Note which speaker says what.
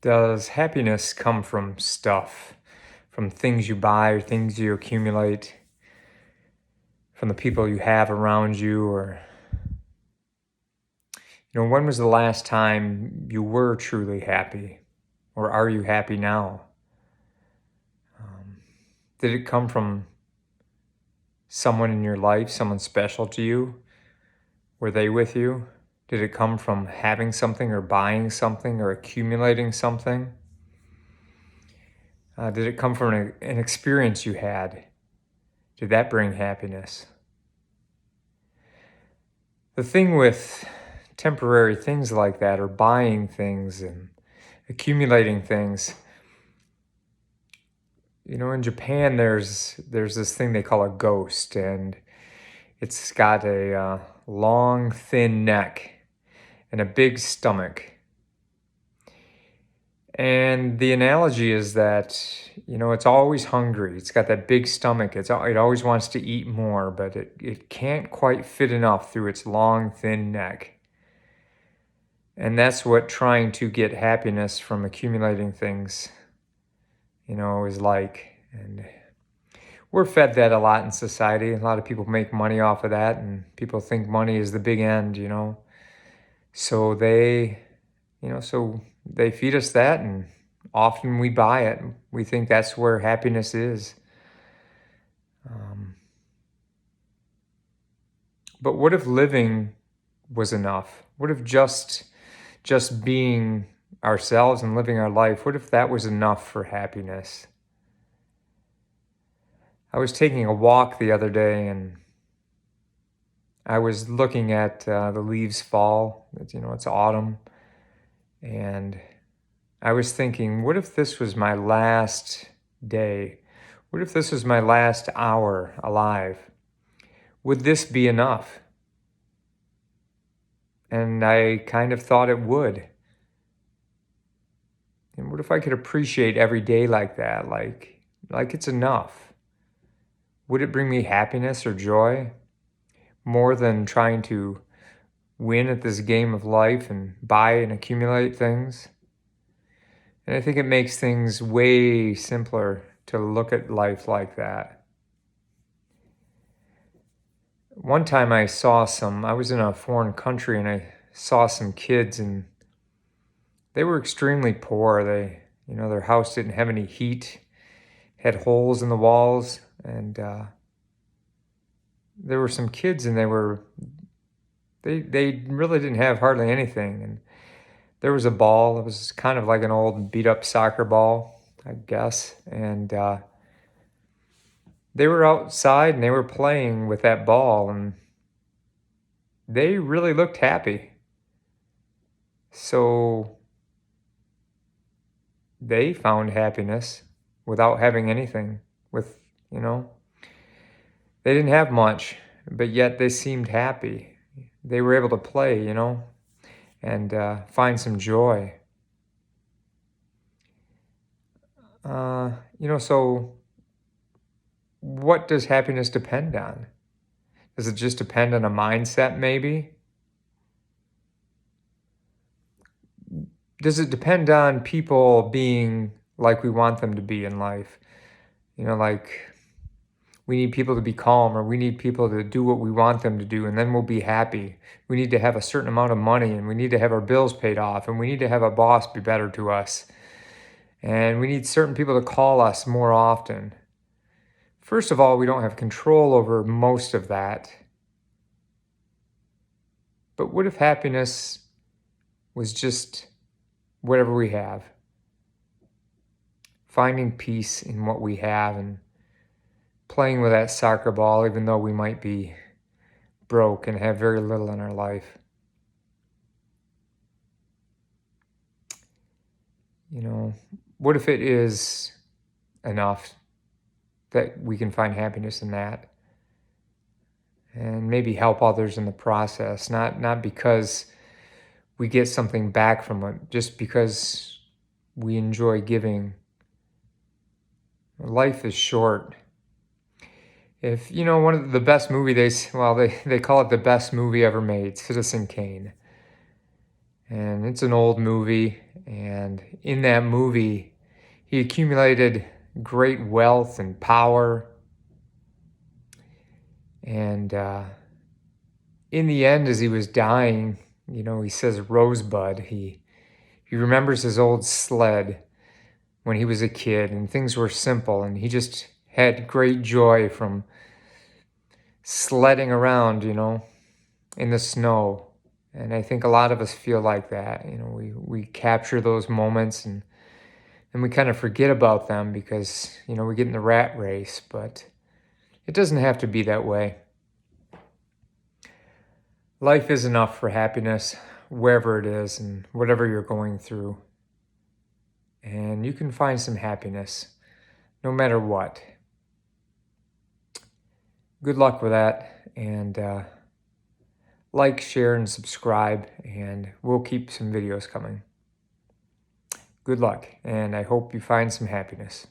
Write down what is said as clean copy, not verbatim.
Speaker 1: Does happiness come from stuff, from things you buy or things you accumulate, from the people you have around you, or when was the last time you were truly happy, or are you happy now? Did it come from someone in your life, someone special to you? Were they with you? Did it come from having something or buying something or accumulating something? Did it come from an experience you had? Did that bring happiness? The thing with temporary things like that, or buying things and accumulating things, in Japan, there's this thing they call a ghost, and it's got a long, thin neck and a big stomach. And the analogy is that, it's always hungry. It's got that big stomach. It always wants to eat more, but it can't quite fit enough through its long, thin neck. And that's what trying to get happiness from accumulating things, is like. And we're fed that a lot in society. A lot of people make money off of that, and people think money is the big end, So they feed us that, and often we buy it. We think that's where happiness is. But what if living was enough? What if just being ourselves and living our life, what if that was enough for happiness? I was taking a walk the other day, and I was looking at the leaves fall. It's autumn. And I was thinking, what if this was my last day? What if this was my last hour alive? Would this be enough? And I kind of thought it would. And what if I could appreciate every day like that, like it's enough? Would it bring me happiness or joy more than trying to win at this game of life and buy and accumulate things? And I think it makes things way simpler to look at life like that. One time I was in a foreign country, and I saw some kids, and they were extremely poor. Their house didn't have any heat, had holes in the walls, and there were some kids, and they really didn't have hardly anything. And there was a ball. It was kind of like an old beat up soccer ball, I guess. And they were outside and they were playing with that ball, and they really looked happy. So they found happiness without having anything. They didn't have much, but yet they seemed happy. They were able to play, and find some joy. So what does happiness depend on? Does it just depend on a mindset, maybe? Does it depend on people being like we want them to be in life? Like we need people to be calm, or we need people to do what we want them to do, and then we'll be happy. We need to have a certain amount of money, and we need to have our bills paid off, and we need to have a boss be better to us. And we need certain people to call us more often. First of all, we don't have control over most of that. But what if happiness was just whatever we have? Finding peace in what we have and playing with that soccer ball, even though we might be broke and have very little in our life. What if it is enough that we can find happiness in that, and maybe help others in the process, not because we get something back from it, just because we enjoy giving. Life is short. If one of the best movie, they call it the best movie ever made, Citizen Kane. And it's an old movie, And in that movie, he accumulated great wealth and power. And in the end, as he was dying, he says Rosebud. He remembers his old sled when he was a kid, and things were simple, and he just had great joy from sledding around, in the snow. And I think a lot of us feel like that. We capture those moments, and we kind of forget about them because, we get in the rat race, but it doesn't have to be that way. Life is enough for happiness, wherever it is and whatever you're going through. And you can find some happiness no matter what. Good luck with that. And like, share, and subscribe, and we'll keep some videos coming. Good luck, and I hope you find some happiness.